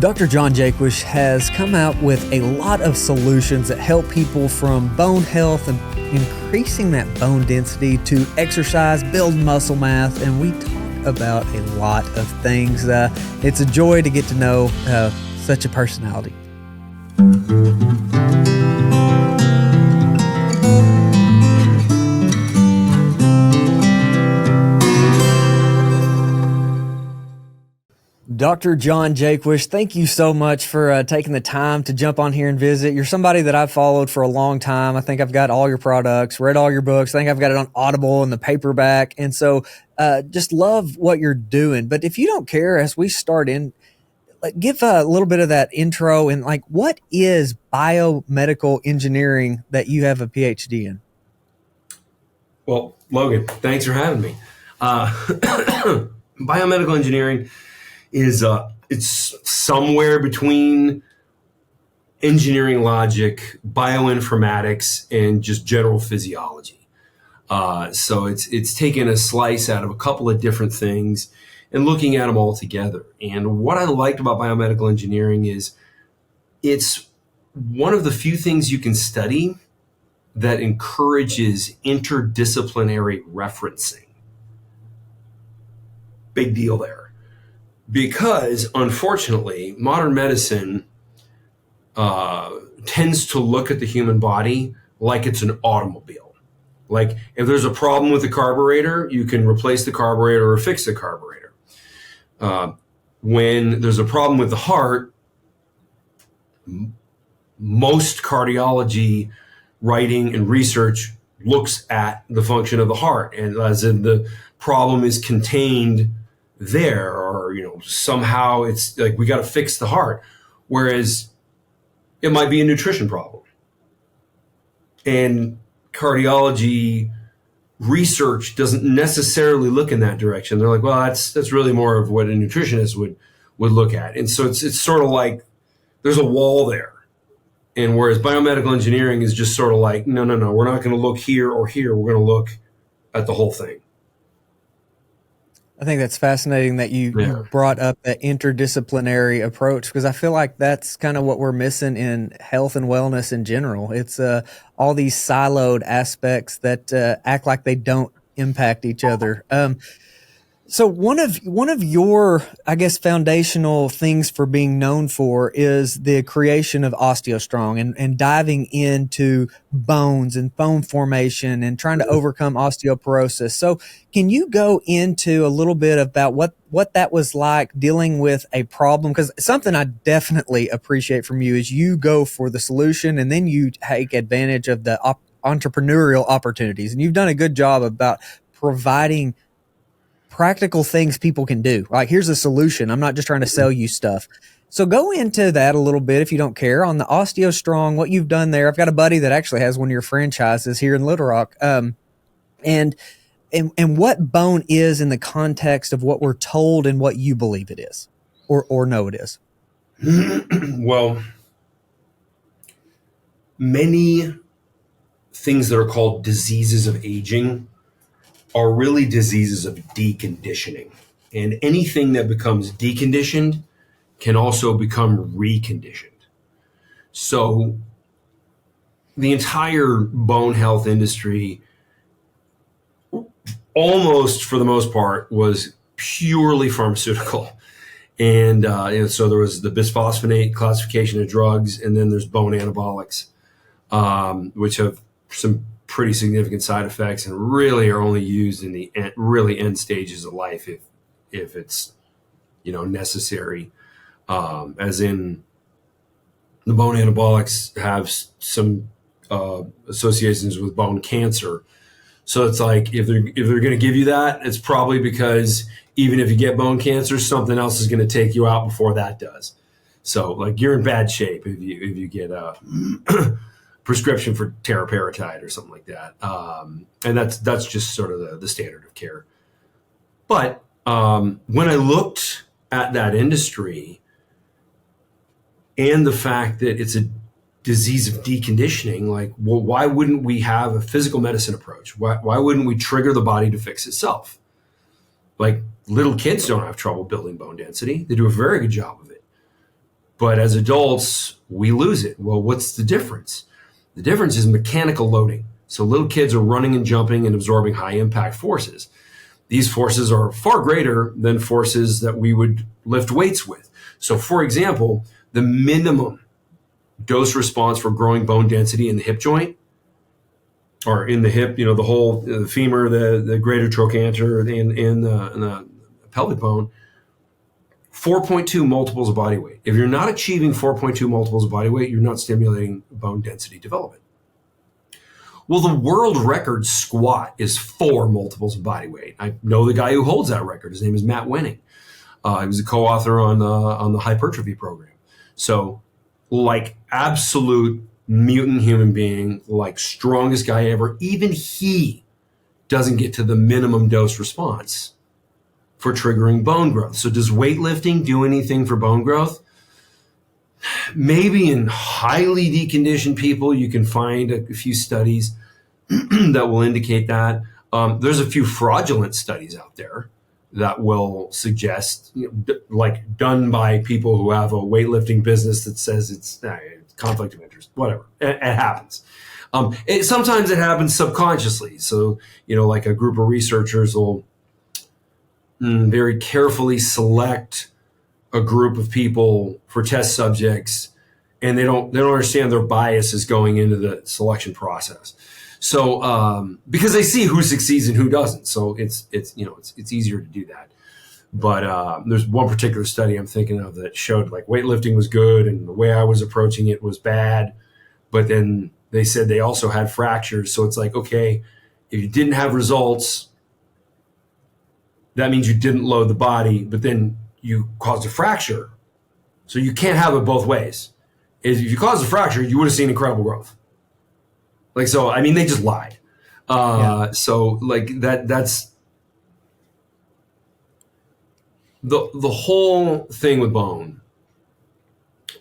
Dr. John Jaquish has come out with a lot of solutions that help people from bone health and increasing that bone density to exercise, build muscle mass, and we talk about a lot of things. It's a joy to get to know such a personality. Dr. John Jaquish, thank you so much for taking the time to jump on here and visit. You're somebody that I've followed for a long time. I think I've got all your products, read all your books. I think I've got it on Audible and the paperback. And so just love what you're doing. But if you don't care, as we start in, give a little bit of that intro and what is biomedical engineering that you have a PhD in? Well, Logan, thanks for having me. Biomedical engineering is it's somewhere between engineering logic, bioinformatics, and just general physiology. So it's taken a slice out of a couple of different things and looking at them all together. And what I liked about biomedical engineering is it's one of the few things you can study that encourages interdisciplinary referencing. Big deal there. Because, unfortunately, modern medicine tends to look at the human body like it's an automobile. Like, if there's a problem with the carburetor, you can replace the carburetor or fix the carburetor. When there's a problem with the heart, most cardiology writing and research looks at the function of the heart, and as in the problem is contained there, or somehow it's like we got to fix the heart, whereas it might be a nutrition problem. And cardiology research doesn't necessarily look in that direction. They're like, well, that's really more of what a nutritionist would look at. And so it's sort of like there's a wall there. And whereas biomedical engineering is just sort of like, no, we're not going to look here or here. We're going to look at the whole thing. I think that's fascinating that you brought up that interdisciplinary approach, because I feel like that's kind of what we're missing in health and wellness in general. It's all these siloed aspects that act like they don't impact each other. So one of your, I guess, foundational things for being known for is the creation of OsteoStrong and diving into bones and bone formation and trying to overcome osteoporosis. So can you go into a little bit about what that was like dealing with a problem? Because something I definitely appreciate from you is you go for the solution and then you take advantage of the entrepreneurial opportunities. And you've done a good job about providing practical things people can do. Like, here's a solution. I'm not just trying to sell you stuff. So go into that a little bit if you don't care on the OsteoStrong, what you've done there. I've got a buddy that actually has one of your franchises here in Little Rock. And what bone is in the context of what we're told and what you believe it is or know it is. Well, many things that are called diseases of aging are really diseases of deconditioning. And anything that becomes deconditioned can also become reconditioned. So the entire bone health industry, almost for the most part, was purely pharmaceutical. And so there was the bisphosphonate classification of drugs, and then there's bone anabolics, which have some pretty significant side effects and really are only used in the really end stages of life if it's necessary, as in the bone anabolics have some associations with bone cancer. So it's like if they're going to give you that, it's probably because even if you get bone cancer, something else is going to take you out before that does. So like you're in bad shape if you get a prescription for teriparatide or something like that. And that's just sort of the standard of care. But when I looked at that industry and the fact that it's a disease of deconditioning, like, well, why wouldn't we have a physical medicine approach? Why wouldn't we trigger the body to fix itself? Like, little kids don't have trouble building bone density. They do a very good job of it. But as adults, we lose it. Well, what's the difference? The difference is mechanical loading. So little kids are running and jumping and absorbing high impact forces. These forces are far greater than forces that we would lift weights with. So for example, the minimum dose response for growing bone density in the hip joint, or in the hip, the whole the femur, the greater trochanter, and the pelvic bone, 4.2 multiples of body weight. If you're not achieving 4.2 multiples of body weight, you're not stimulating bone density development. Well, the world record squat is 4 multiples of body weight. I know the guy who holds that record. His name is Matt Wenning. He was a co-author on the hypertrophy program. So, like absolute mutant human being, like strongest guy ever, even he doesn't get to the minimum dose response for triggering bone growth. So does weightlifting do anything for bone growth? Maybe in highly deconditioned people, you can find a few studies that will indicate that. There's a few fraudulent studies out there that will suggest, like done by people who have a weightlifting business that says it's conflict of interest, whatever. It happens. Sometimes it happens subconsciously. So, like a group of researchers will very carefully select a group of people for test subjects, and they don't understand their bias is going into the selection process. So because they see who succeeds and who doesn't, so it's easier to do that. But there's one particular study I'm thinking of that showed like weightlifting was good and the way I was approaching it was bad, but then they said they also had fractures. So it's like, okay, if you didn't have results, that means you didn't load the body, but then you caused a fracture. So you can't have it both ways. If you caused a fracture, you would have seen incredible growth. Like, so, I mean, they just lied. So like that's the whole thing with bone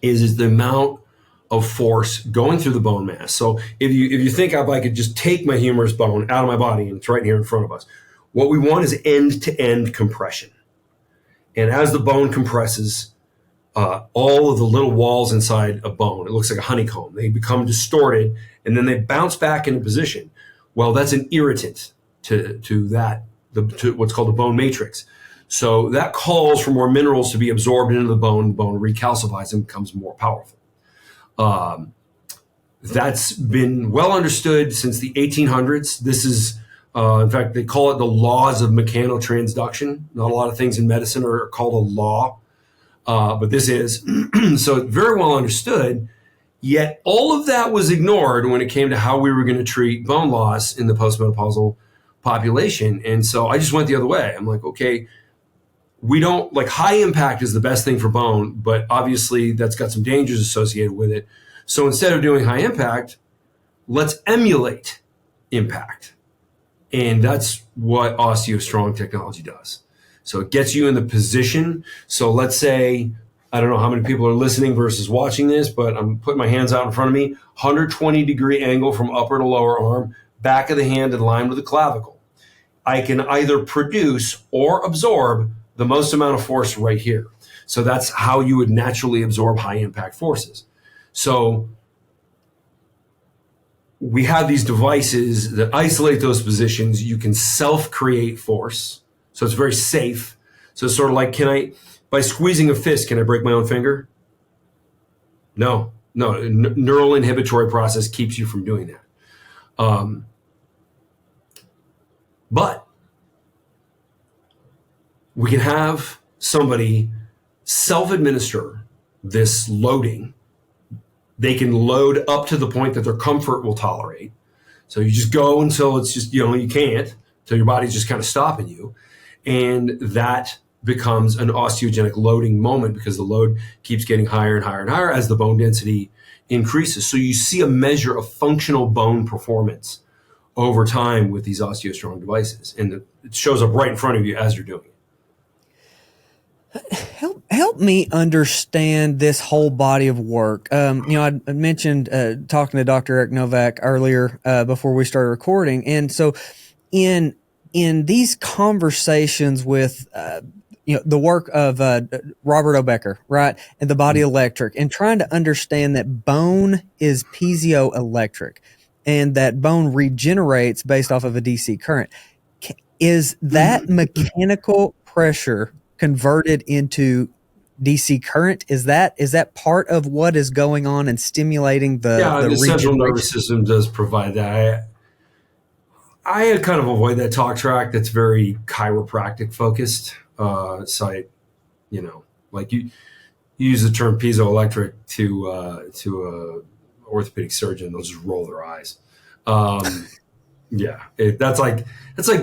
is the amount of force going through the bone mass. So if you think if I could just take my humerus bone out of my body and it's right here in front of us, what we want is end-to-end compression. And as the bone compresses, all of the little walls inside a bone, it looks like a honeycomb, they become distorted and then they bounce back into position. Well, that's an irritant to what's called the bone matrix. So that calls for more minerals to be absorbed into the bone recalcifies and becomes more powerful. That's been well understood since the 1800s. This is, in fact, they call it the laws of mechanotransduction. Not a lot of things in medicine are called a law, but this is. So very well understood, yet all of that was ignored when it came to how we were going to treat bone loss in the postmenopausal population. And so I just went the other way. I'm like, okay, we don't, like, high impact is the best thing for bone, but obviously that's got some dangers associated with it. So instead of doing high impact, let's emulate impact. And that's what OsteoStrong technology does. So it gets you in the position. So let's say, I don't know how many people are listening versus watching this, but I'm putting my hands out in front of me, 120-degree angle from upper to lower arm, back of the hand in line with the clavicle. I can either produce or absorb the most amount of force right here. So that's how you would naturally absorb high impact forces. So we have these devices that isolate those positions. You can self-create force. So it's very safe. So it's sort of like, by squeezing a fist, can I break my own finger? No. Neural inhibitory process keeps you from doing that. But we can have somebody self-administer this loading. They can load up to the point that their comfort will tolerate. So you just go until it's just, you can't, until your body's just kind of stopping you. And that becomes an osteogenic loading moment because the load keeps getting higher and higher and higher as the bone density increases. So you see a measure of functional bone performance over time with these OsteoStrong devices. And it shows up right in front of you as you're doing it. Help me understand this whole body of work. I mentioned talking to Dr. Eric Novak earlier before we started recording, and so in these conversations with the work of Robert O'Becker, right, and the body electric, and trying to understand that bone is piezoelectric, and that bone regenerates based off of a DC current. Is that mechanical pressure converted into DC current? Is that part of what is going on and stimulating the central regeneration? nervous system does provide that. I kind of avoid that talk track that's very chiropractic focused. So like you use the term piezoelectric to a orthopedic surgeon, they'll just roll their eyes. That's like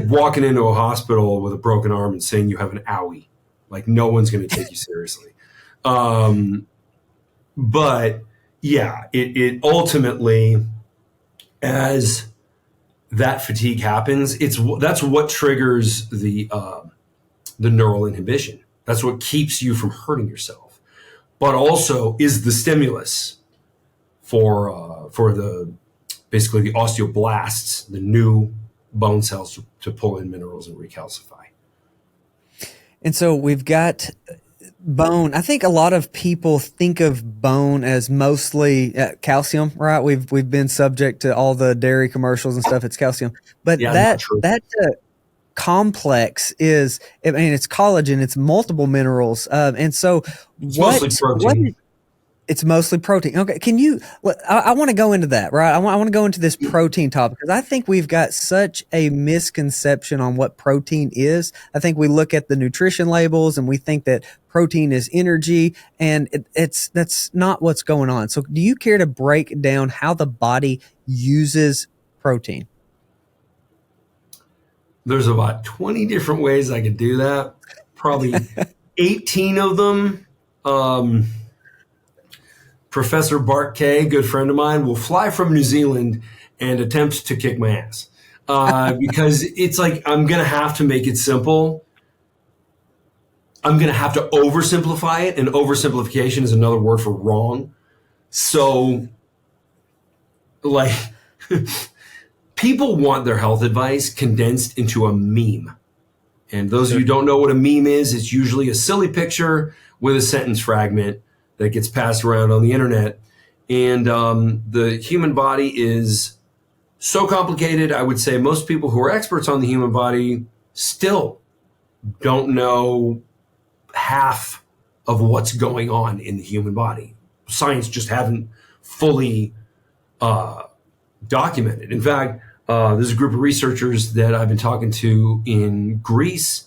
walking into a hospital with a broken arm and saying you have an owie. Like, no one's going to take you seriously. But yeah, it ultimately, as that fatigue happens, that's what triggers the neural inhibition. That's what keeps you from hurting yourself, but also is the stimulus for basically the osteoblasts, the new bone cells to pull in minerals and recalcify. And so we've got bone. I think a lot of people think of bone as mostly calcium, right? We've been subject to all the dairy commercials and stuff. It's calcium, but that complex is, I mean, it's collagen, it's multiple minerals, and so it's mostly protein. It's mostly protein. Okay. Can you, I want to go into that, right? I want to go into this protein topic because I think we've got such a misconception on what protein is. I think we look at the nutrition labels and we think that protein is energy, and that's not what's going on. So do you care to break down how the body uses protein? There's about 20 different ways I could do that. Probably 18 of them. Professor Bart Kay, good friend of mine, will fly from New Zealand and attempt to kick my ass because it's like, I'm going to have to make it simple. I'm going to have to oversimplify it, and oversimplification is another word for wrong. So, like, people want their health advice condensed into a meme. And those of you who don't know what a meme is, it's usually a silly picture with a sentence fragment that gets passed around on the internet. And the human body is so complicated. I would say most people who are experts on the human body still don't know half of what's going on in the human body. Science just haven't fully documented. In fact, there's a group of researchers that I've been talking to in Greece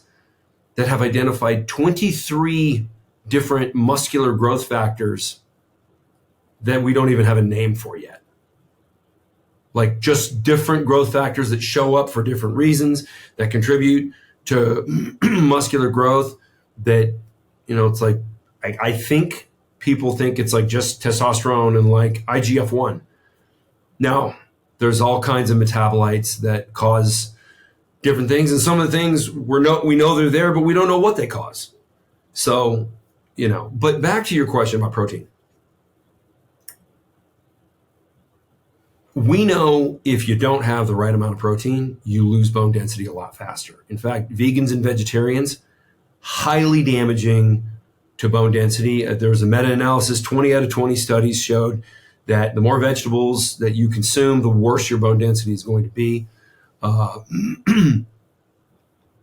that have identified 23 different muscular growth factors that we don't even have a name for yet. Like, just different growth factors that show up for different reasons that contribute to muscular growth that, it's like, I think people think it's like just testosterone and like IGF-1. Now, there's all kinds of metabolites that cause different things. And some of the things we know they're there, but we don't know what they cause. So, but back to your question about protein. We know if you don't have the right amount of protein, you lose bone density a lot faster. In fact, vegans and vegetarians, highly damaging to bone density. There was a meta-analysis, 20 out of 20 studies showed that the more vegetables that you consume, the worse your bone density is going to be.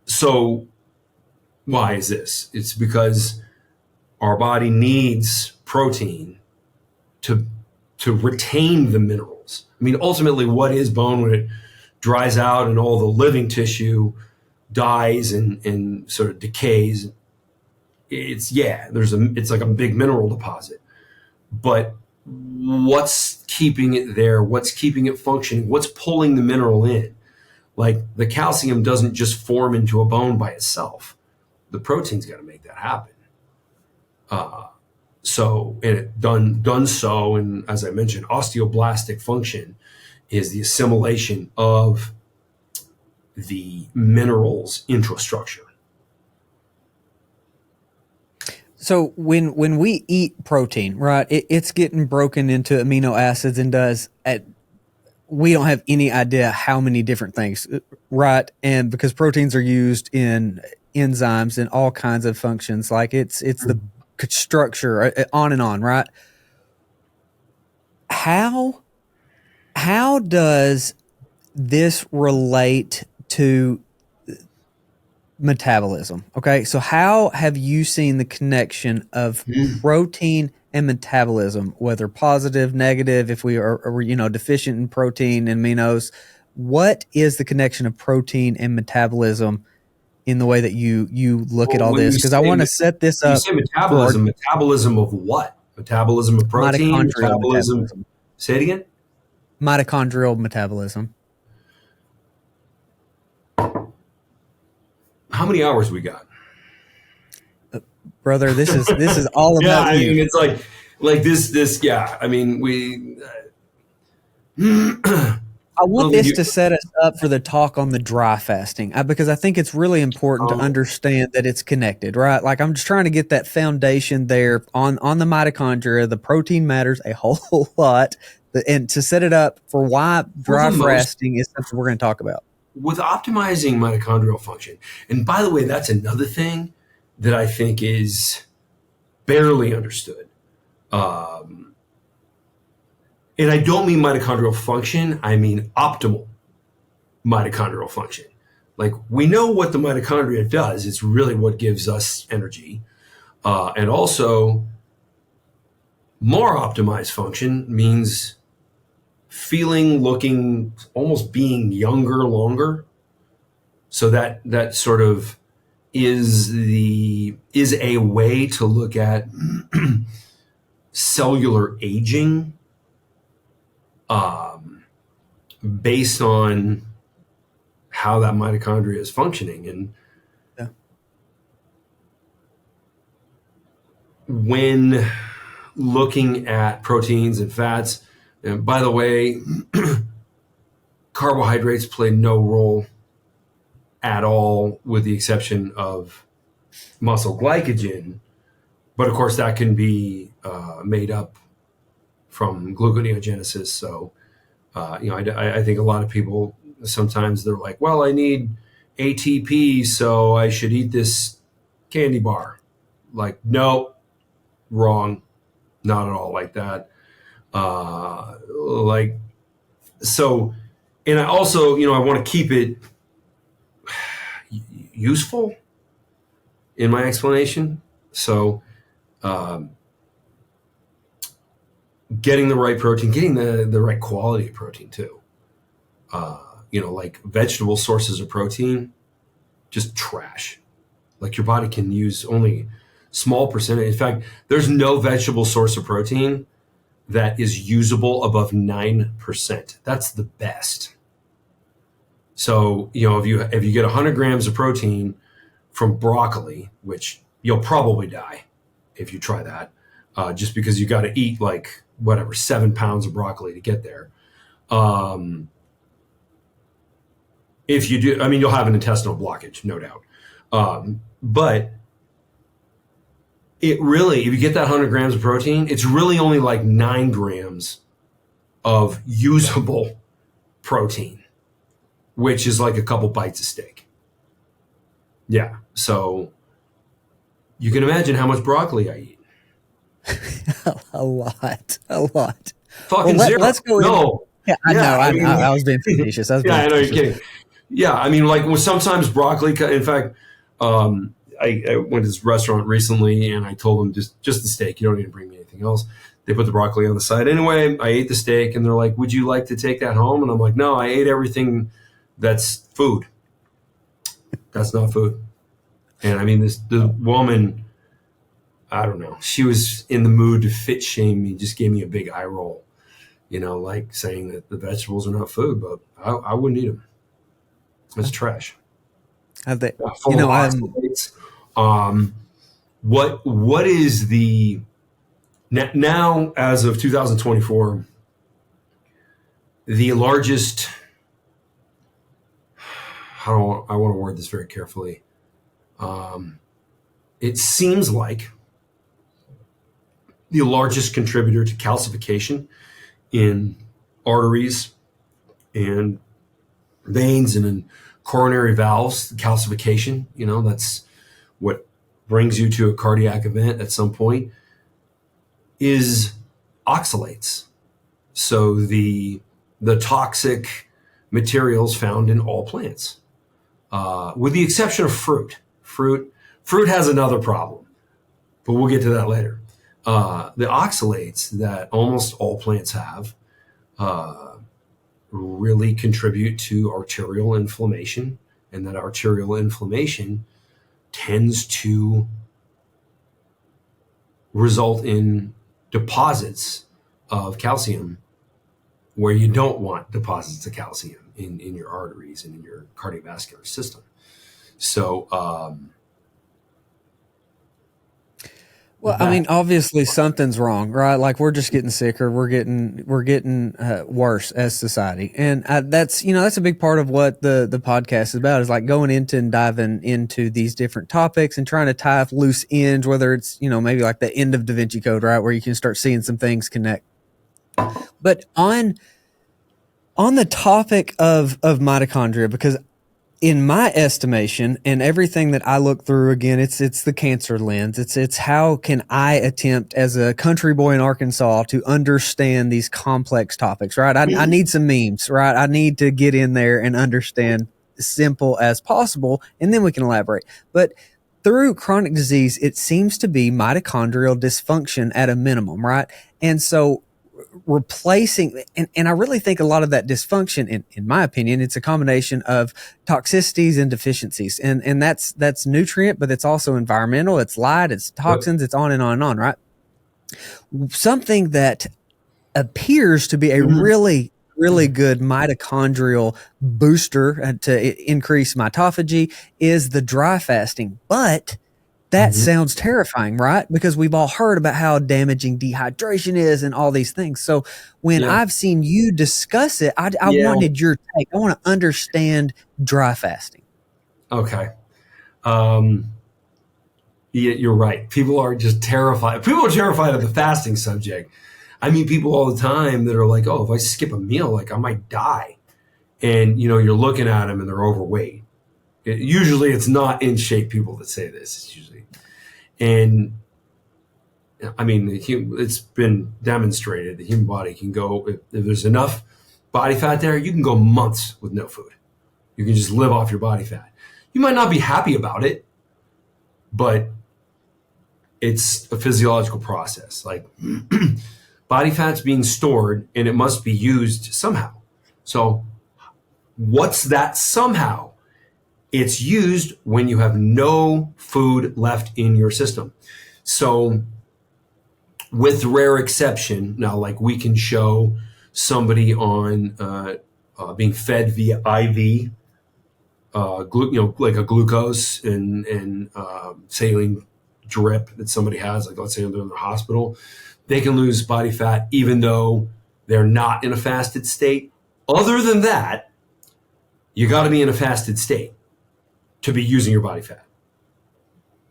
So why is this? It's because our body needs protein to retain the minerals. I mean, ultimately, what is bone when it dries out and all the living tissue dies and sort of decays? It's like a big mineral deposit. But what's keeping it there? What's keeping it functioning? What's pulling the mineral in? Like, the calcium doesn't just form into a bone by itself. The protein's got to make that happen. And it done so, and as I mentioned, osteoblastic function is the assimilation of the minerals intrastructure. So when we eat protein, right, it's getting broken into amino acids and we don't have any idea how many different things, right? And because proteins are used in enzymes and all kinds of functions. Like it's the structure, on and on, right? How does this relate to metabolism? Okay, so how have you seen the connection of protein and metabolism, whether positive, negative, if we are deficient in protein and aminos? What is the connection of protein and metabolism in the way that you look at Well, all when this? Because I want to set this you up say for our metabolism of what? Metabolism of protein? mitochondrial metabolism. Say it again? Mitochondrial metabolism. How many hours we got? Brother, this is all Yeah, about I you. mean, it's like this. Yeah, I mean, we. I want this to set us up for the talk on the dry fasting, because I think it's really important to understand that it's connected, right? Like I'm just trying to get that foundation there on the mitochondria. The protein matters a whole lot, and to set it up for why dry fasting is something we're going to talk about. With optimizing mitochondrial function, and by the way, that's another thing that I think is barely understood. And I don't mean mitochondrial function, I mean optimal mitochondrial function. Like we know what the mitochondria does, it's really what gives us energy. And also, more optimized function means feeling, looking, almost being younger longer. So that sort of is a way to look at cellular aging based on how that mitochondria is functioning. And when looking at proteins and fats, and by the way, carbohydrates play no role at all, with the exception of muscle glycogen. But of course, that can be made up from gluconeogenesis. So, I think a lot of people sometimes they're like, well, I need ATP, so I should eat this candy bar. Like, no, wrong. Not at all like that. And I also, I want to keep it useful in my explanation. So, getting the right protein, getting the right quality of protein too. Like vegetable sources of protein, just trash. Like your body can use only small percentage. In fact, there's no vegetable source of protein that is usable above 9%. That's the best. So, if you get 100 grams of protein from broccoli, which you'll probably die if you try that, just because you got to eat 7 pounds of broccoli to get there. If you do, you'll have an intestinal blockage, no doubt. But it really, if you get that 100 grams of protein, it's really only 9 grams of usable protein, which is a couple bites of steak. Yeah. So you can imagine how much broccoli I eat. a lot. Fucking zero. Let's go. No. Yeah, I know. I was being facetious. I know you're kidding. Yeah, sometimes broccoli. In fact, I went to this restaurant recently, and I told them just the steak. You don't need to bring me anything else. They put the broccoli on the side. Anyway, I ate the steak, and they're like, "Would you like to take that home?" And I'm like, "No, I ate everything. That's food. That's not food." And the woman, I don't know. She was in the mood to fit shame me. Just gave me a big eye roll. Saying that the vegetables are not food, but I wouldn't eat them. It's trash. Have they? What is the now as of 2024 the largest? I want to word this very carefully. It seems like the largest contributor to calcification in arteries and veins and in coronary valves, calcification, that's what brings you to a cardiac event at some point, is oxalates. So the toxic materials found in all plants, with the exception of fruit. Fruit has another problem, but we'll get to that later. The oxalates that almost all plants have really contribute to arterial inflammation, and that arterial inflammation tends to result in deposits of calcium where you don't want deposits of calcium in your arteries and in your cardiovascular system. So, well, I mean, obviously something's wrong, right? Like we're just getting sicker. We're getting worse as society. And that's a big part of what the podcast is about, is like going into and diving into these different topics and trying to tie up loose ends, whether it's, maybe like the end of Da Vinci Code, right? Where you can start seeing some things connect. But on the topic of mitochondria, because in my estimation and everything that I look through, again, it's the cancer lens. It's how can I attempt as a country boy in Arkansas to understand these complex topics, right? I need some memes, right? I need to get in there and understand as simple as possible, and then we can elaborate. But through chronic disease, it seems to be mitochondrial dysfunction at a minimum, right? And so replacing, and I really think a lot of that dysfunction, in my opinion, it's a combination of toxicities and deficiencies, and that's nutrient, but it's also environmental, it's light, it's toxins, it's on and on and on, right? Something that appears to be a really good mitochondrial booster to increase mitophagy is the dry fasting, but that sounds terrifying, right? Because we've all heard about how damaging dehydration is and all these things. So when I've seen you discuss it, I wanted your take. I want to understand dry fasting. Okay. You're right. People are just terrified. People are terrified of the fasting subject. I meet people all the time that are like, oh, if I skip a meal, like I might die. And, you're looking at them and they're overweight. Usually it's not in shape people that say this. It's usually, and I mean, it's been demonstrated the human body can go, if there's enough body fat there, you can go months with no food. You can just live off your body fat. You might not be happy about it, but it's a physiological process. Like body fat's being stored and it must be used somehow. So what's that somehow? It's used when you have no food left in your system. So with rare exception, now like we can show somebody on being fed via IV, like a glucose and saline drip that somebody has, like let's say they're in the hospital, they can lose body fat even though they're not in a fasted state. Other than that, you got to be in a fasted state to be using your body fat.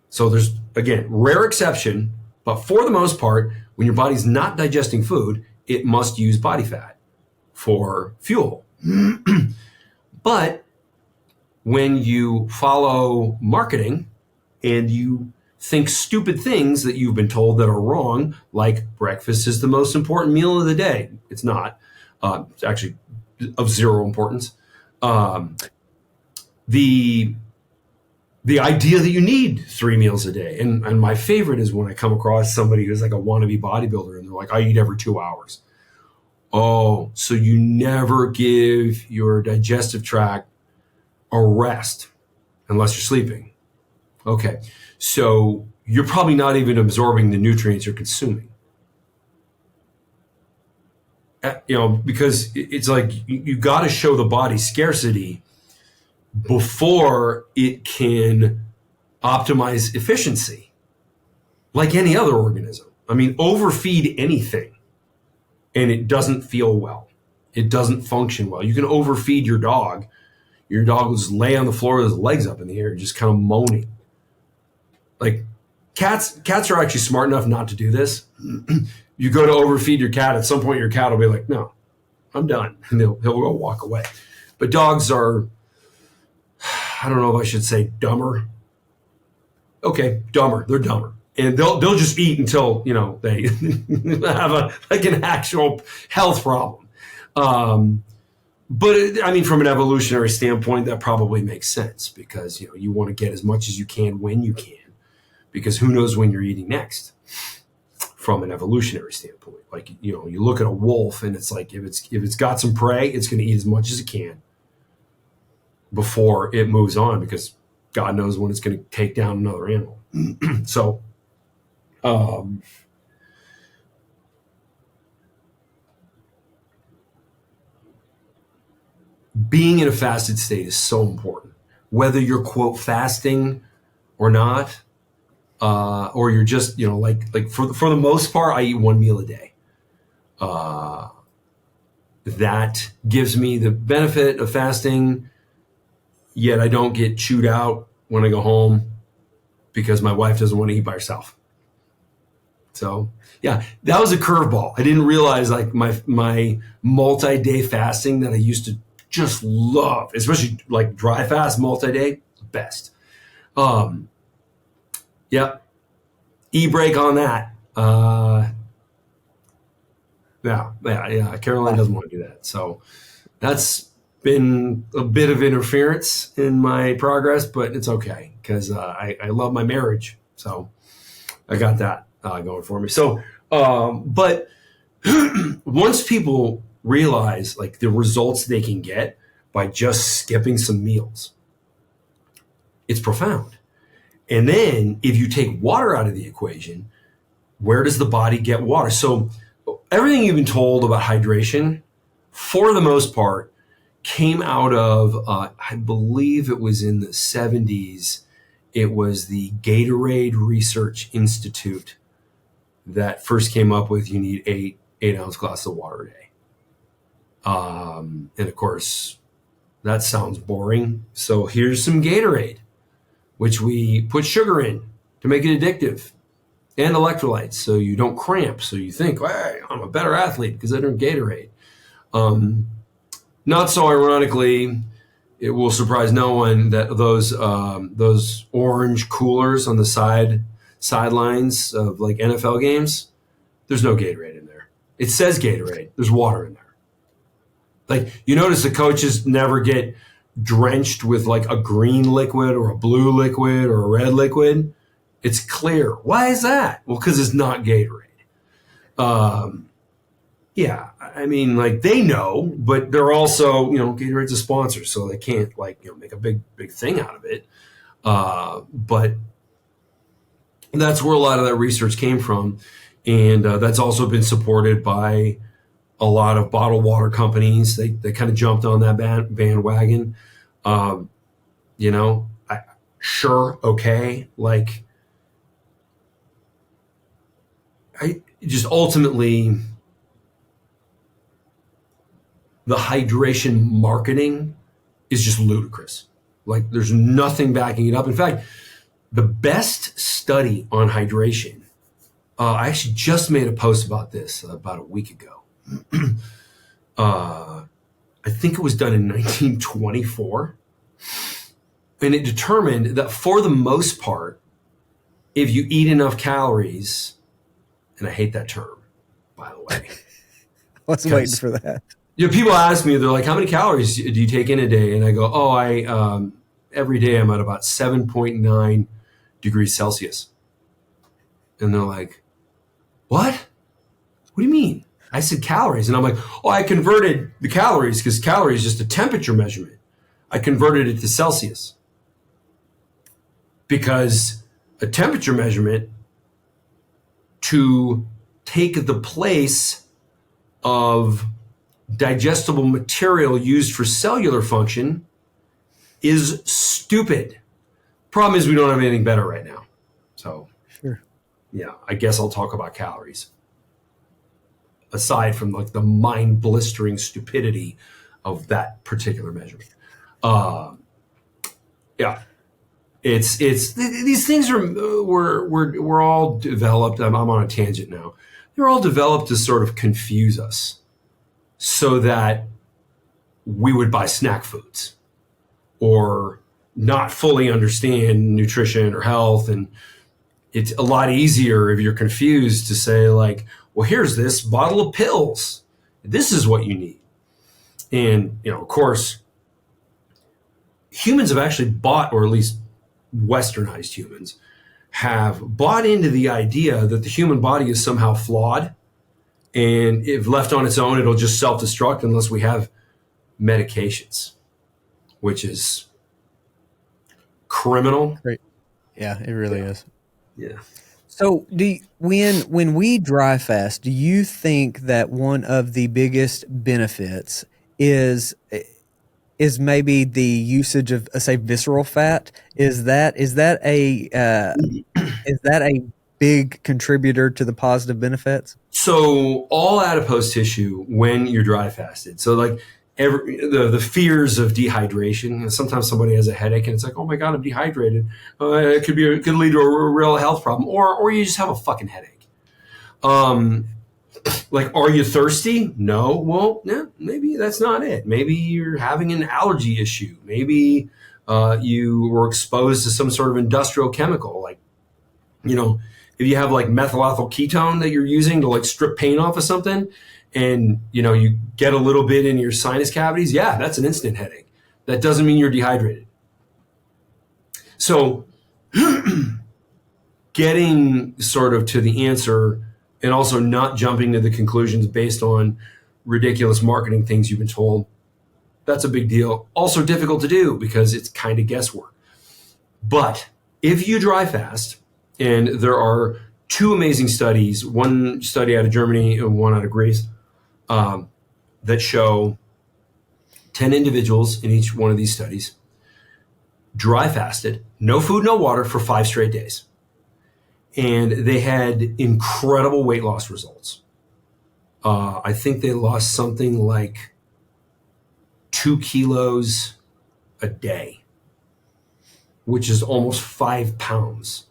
So there's, again, rare exception, but for the most part, when your body's not digesting food, it must use body fat for fuel. But when you follow marketing and you think stupid things that you've been told that are wrong, like breakfast is the most important meal of the day. It's not. It's actually of zero importance. The idea that you need 3 meals a day. And my favorite is when I come across somebody who's like a wannabe bodybuilder and they're like, I eat every 2 hours. Oh, so you never give your digestive tract a rest unless you're sleeping. Okay, so you're probably not even absorbing the nutrients you're consuming. Because it's like you got to show the body scarcity before it can optimize efficiency, like any other organism. I mean, overfeed anything and it doesn't feel well. It doesn't function well. You can overfeed your dog. Your dog will just lay on the floor with his legs up in the air, just kind of moaning. Like cats are actually smart enough not to do this. You go to overfeed your cat, at some point your cat will be like, no, I'm done. And he'll go walk away. But dogs are, I don't know if I should say dumber. Okay, dumber. They're dumber. And they'll just eat until, they have an actual health problem. But I mean, from an evolutionary standpoint, that probably makes sense because, you want to get as much as you can when you can, because who knows when you're eating next from an evolutionary standpoint. Like, you look at a wolf and it's like, if it's got some prey, it's going to eat as much as it can before it moves on, because God knows when it's going to take down another animal. So, being in a fasted state is so important, whether you're quote fasting or not, or you're just, like for the most part, I eat one meal a day. That gives me the benefit of fasting, yet I don't get chewed out when I go home because my wife doesn't want to eat by herself. So yeah, that was a curveball. I didn't realize like my multi-day fasting that I used to just love, especially like dry fast multi-day, best. Yep. E-break on that. Yeah. Caroline doesn't want to do that. So that's been a bit of interference in my progress, but it's okay because I love my marriage. So I got that going for me. So, but once people realize like the results they can get by just skipping some meals, it's profound. And then if you take water out of the equation, where does the body get water? So everything you've been told about hydration, for the most part, came out of, I believe it was in the 70s. It was the Gatorade Research Institute that first came up with you need 8-ounce glasses of water a day. And of course, that sounds boring. So here's some Gatorade, which we put sugar in to make it addictive, and electrolytes so you don't cramp. So you think, hey, I'm a better athlete because I drink Gatorade. Not so ironically, it will surprise no one that those orange coolers on the sidelines of like NFL games, there's no Gatorade in there. It says Gatorade. There's water in there. Like, you notice the coaches never get drenched with like a green liquid or a blue liquid or a red liquid. It's clear. Why is that? Well, because it's not Gatorade. Yeah, I mean, like they know, but they're also, Gatorade's a sponsor, so they can't make a big thing out of it. But that's where a lot of that research came from, and that's also been supported by a lot of bottled water companies. They kind of jumped on that bandwagon. Sure, okay, like I just ultimately. The hydration marketing is just ludicrous. Like there's nothing backing it up. In fact, the best study on hydration, I actually just made a post about this about a week ago. I think it was done in 1924. And it determined that for the most part, if you eat enough calories, and I hate that term, by the way. I was waiting for that. People ask me, they're like, how many calories do you take in a day? And I go, every day I'm at about 7.9 degrees Celsius. And they're like, what? What do you mean? I said calories. And I'm like, I converted the calories because calories is just a temperature measurement. I converted it to Celsius because a temperature measurement to take the place of digestible material used for cellular function is stupid. Problem is we don't have anything better right now. So, sure. Yeah, I guess I'll talk about calories. Aside from like the mind blistering stupidity of that particular measurement. Yeah. It's these things we're all developed. I'm on a tangent now. They're all developed to sort of confuse us, so that we would buy snack foods, or not fully understand nutrition or health. And it's a lot easier if you're confused to say like, well, here's this bottle of pills. This is what you need. And, of course, humans have actually bought, or at least westernized humans, have bought into the idea that the human body is somehow flawed. And if left on its own, it'll just self-destruct unless we have medications, which is criminal. Great. Yeah, it really is. Yeah. So, when we dry fast, do you think that one of the biggest benefits is maybe the usage of, say, visceral fat? Is that a big contributor to the positive benefits? So all adipose tissue when you're dry fasted. So like the fears of dehydration. Sometimes somebody has a headache and it's like, oh my God, I'm dehydrated. It could lead to a real health problem, or you just have a fucking headache. Like, are you thirsty? No. Well, yeah, maybe that's not it. Maybe you're having an allergy issue. Maybe you were exposed to some sort of industrial chemical, like, if you have like methyl ethyl ketone that you're using to like strip paint off of something, and you get a little bit in your sinus cavities, yeah, that's an instant headache. That doesn't mean you're dehydrated. So getting sort of to the answer and also not jumping to the conclusions based on ridiculous marketing things you've been told, that's a big deal. Also difficult to do because it's kind of guesswork. But if you dry fast, and there are two amazing studies, one study out of Germany and one out of Greece, that show 10 individuals in each one of these studies dry fasted, no food, no water for 5 straight days. And they had incredible weight loss results. I think they lost something like 2 kilos a day, which is almost 5 pounds.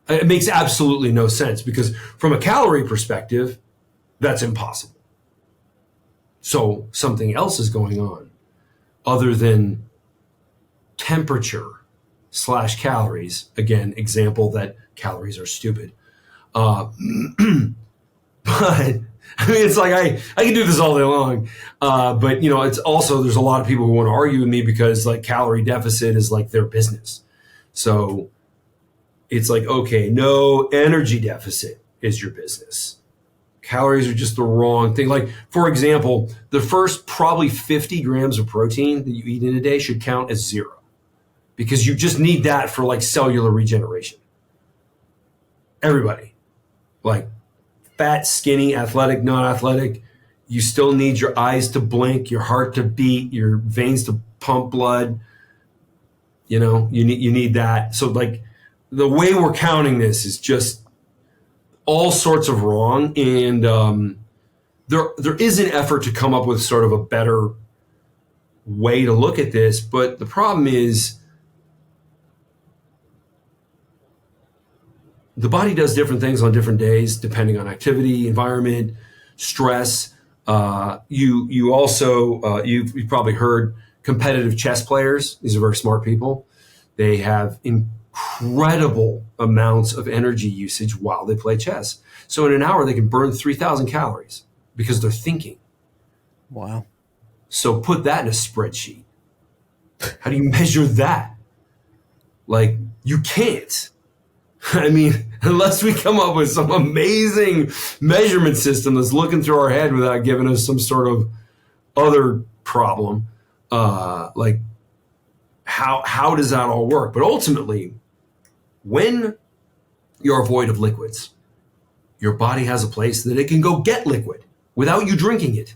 It makes absolutely no sense because from a calorie perspective, that's impossible. So something else is going on other than temperature / calories. Again, example that calories are stupid. But I mean, it's like I can do this all day long. But it's also, there's a lot of people who want to argue with me because like calorie deficit is like their business. So it's like, okay, no, energy deficit is your business. Calories are just the wrong thing. Like, for example, the first probably 50 grams of protein that you eat in a day should count as 0 because you just need that for like cellular regeneration. Everybody, like fat, skinny, athletic, non-athletic, you still need your eyes to blink, your heart to beat, your veins to pump blood. You need that. So like, the way we're counting this is just all sorts of wrong. And there is an effort to come up with sort of a better way to look at this. But the problem is the body does different things on different days, depending on activity, environment, stress. You also, you've probably heard competitive chess players. These are very smart people. They have incredible amounts of energy usage while they play chess. So in an hour, they can burn 3,000 calories because they're thinking. Wow. So put that in a spreadsheet. How do you measure that? Like, you can't. I mean, unless we come up with some amazing measurement system that's looking through our head without giving us some sort of other problem, like how does that all work? But ultimately, when you're void of liquids, your body has a place that it can go get liquid without you drinking it.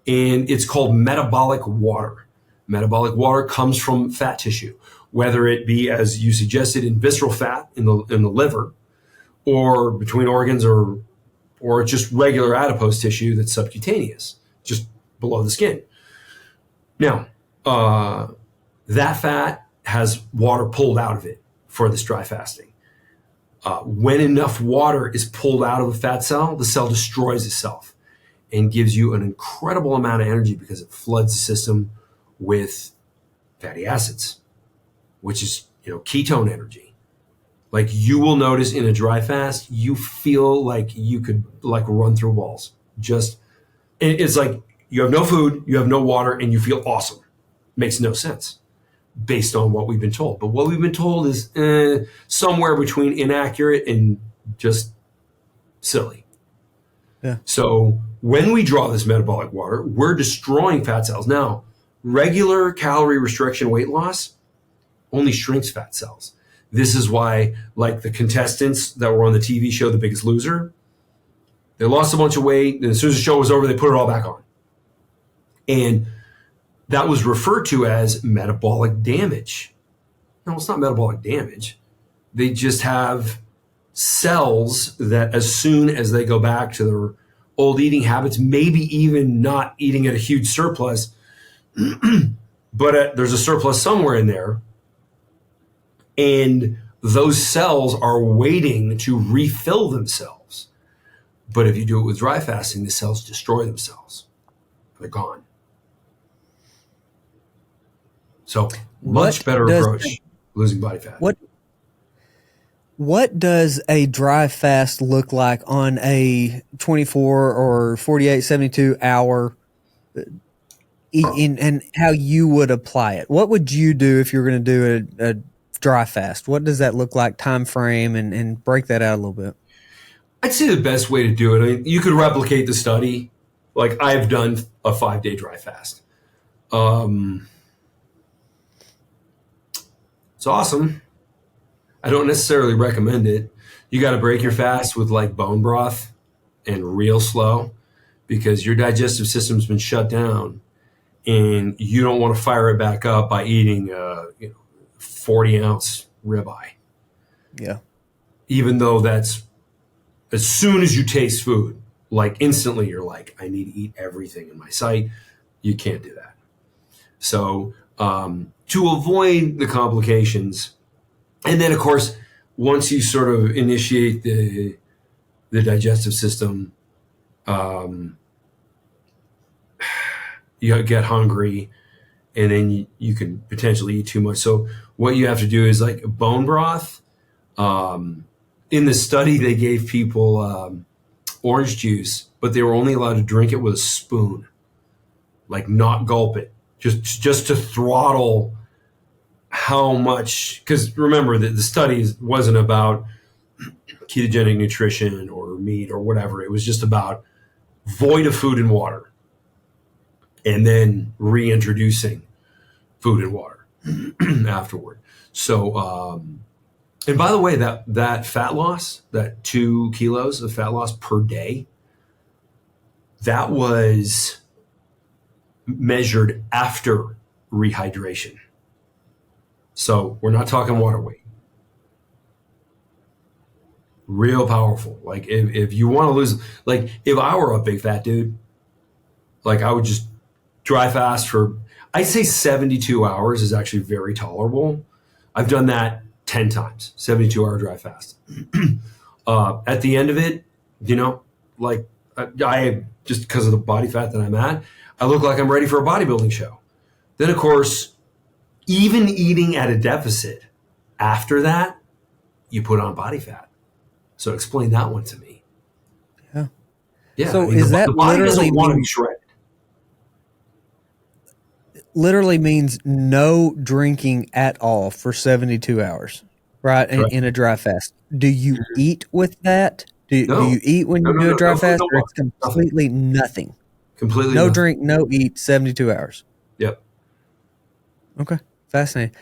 And it's called metabolic water. Metabolic water comes from fat tissue, whether it be, as you suggested, in visceral fat in the liver, or between organs, or just regular adipose tissue that's subcutaneous, just below the skin. Now, that fat has water pulled out of it for this dry fasting. When enough water is pulled out of a fat cell, the cell destroys itself and gives you an incredible amount of energy because it floods the system with fatty acids, which is, ketone energy. Like you will notice in a dry fast, you feel like you could like run through walls. It's like you have no food, you have no water, and you feel awesome. Makes no sense based on what we've been told. But what we've been told is somewhere between inaccurate and just silly. Yeah. So when we draw this metabolic water, we're destroying fat cells. Now, regular calorie restriction weight loss only shrinks fat cells. This is why, like the contestants that were on the TV show, The Biggest Loser, they lost a bunch of weight, and as soon as the show was over, they put it all back on. And that was referred to as metabolic damage. No, it's not metabolic damage. They just have cells that as soon as they go back to their old eating habits, maybe even not eating at a huge surplus, but there's a surplus somewhere in there. And those cells are waiting to refill themselves. But if you do it with dry fasting, the cells destroy themselves. They're gone. So much better approach, losing body fat. What does a dry fast look like on a 24 or 48, 72 hour and how you would apply it? What would you do if you're going to do a dry fast? What does that look like, time frame, and break that out a little bit? I'd say the best way to do it, I mean, you could replicate the study. Like I've done a 5-day dry fast. It's awesome. I don't necessarily recommend it. You got to break your fast with like bone broth and real slow because your digestive system's been shut down and you don't want to fire it back up by eating 40-ounce ribeye. Yeah. Even though that's as soon as you taste food, like instantly you're like, I need to eat everything in my sight. You can't do that. So to avoid the complications, and then of course, once you sort of initiate the digestive system, you get hungry and then you can potentially eat too much. So what you have to do is like bone broth. In the study, they gave people orange juice, but they were only allowed to drink it with a spoon, like not gulp it, just to throttle how much, because remember that the study wasn't about ketogenic nutrition or meat or whatever. It was just about void of food and water and then reintroducing food and water afterward. So, and by the way, that fat loss, that 2 kilos of fat loss per day, that was measured after rehydration. So we're not talking water weight. Real powerful. Like if you want to lose, like if I were a big fat dude, like I would just dry fast for, I'd say 72 hours is actually very tolerable. I've done that 10 times, 72-hour dry fast. At the end of it, like I just because of the body fat that I'm at, I look like I'm ready for a bodybuilding show. Then of course, even eating at a deficit, after that, you put on body fat. So explain that one to me. Yeah. Yeah. So is that the body literally doesn't want to be shredded? Literally means no drinking at all for 72 hours, right? In a dry fast. Do you eat with that? Do you eat when you do a dry fast, or it's completely nothing? Completely no nothing. Drink, no eat, 72 hours. Yep. Okay, fascinating.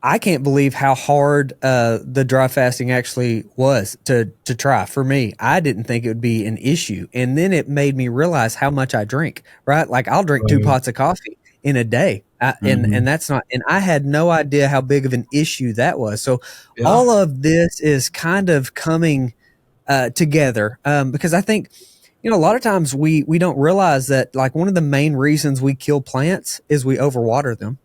I can't believe how hard the dry fasting actually was to try. For me, I didn't think it would be an issue. And then it made me realize how much I drink, right? Like I'll drink 2 pots of coffee in a day. And that's not, and I had no idea how big of an issue that was. So all of this is kind of coming together because I think, a lot of times we don't realize that like one of the main reasons we kill plants is we overwater them.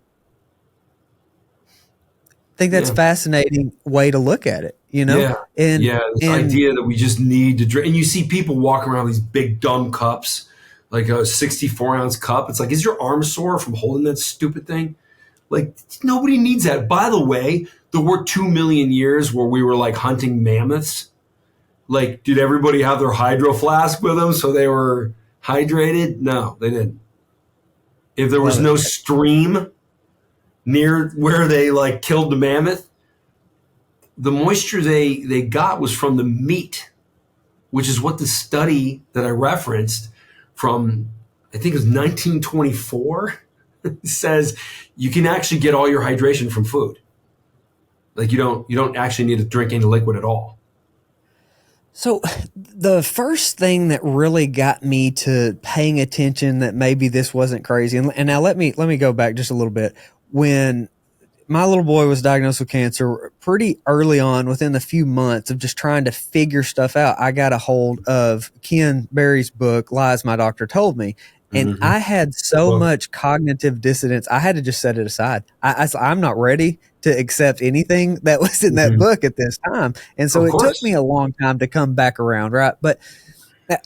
I think that's a fascinating way to look at it, Yeah. This idea that we just need to drink. And you see people walking around with these big dumb cups, like a 64-ounce cup. It's like, is your arm sore from holding that stupid thing? Like, nobody needs that. By the way, there were 2 million years where we were like hunting mammoths. Like, did everybody have their hydro flask with them so they were hydrated? No, they didn't. If there was Love no it. stream near where they like killed the mammoth, the moisture they got was from the meat, which is what the study that I referenced from, I think it was 1924, says you can actually get all your hydration from food. Like you don't actually need to drink any liquid at all. So the first thing that really got me to paying attention that maybe this wasn't crazy, and now let me go back just a little bit. When my little boy was diagnosed with cancer pretty early on, within a few months of just trying to figure stuff out, I got a hold of Ken Berry's book, Lies My Doctor Told Me. And Mm-hmm. I had so much cognitive dissonance, I had to just set it aside. I'm not ready to accept anything that was in that book at this time. And so Of it took course. me a long time to come back around, right? But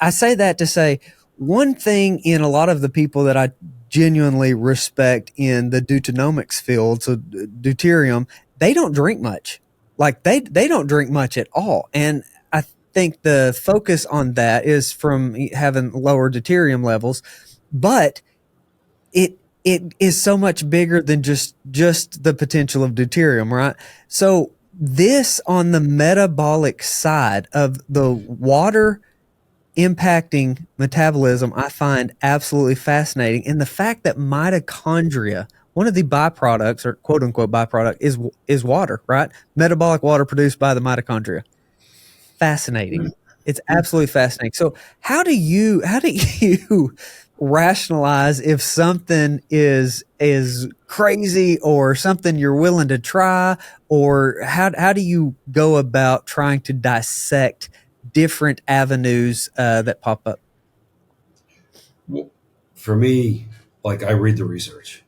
I say that to say one thing in a lot of the people that I genuinely respect in the deuteronomics field, so deuterium, they don't drink much. Like they don't drink much at all. And I think the focus on that is from having lower deuterium levels, but it is so much bigger than just the potential of deuterium, right? So this on the metabolic side of the water impacting metabolism, I find absolutely fascinating. And the fact that mitochondria, one of the byproducts or quote unquote byproduct is water, right? Metabolic water produced by the mitochondria. Fascinating. It's absolutely fascinating. So how do you rationalize if something is crazy or something you're willing to try, or how do you go about trying to dissect different avenues that pop up? Well, for me, like I read the research.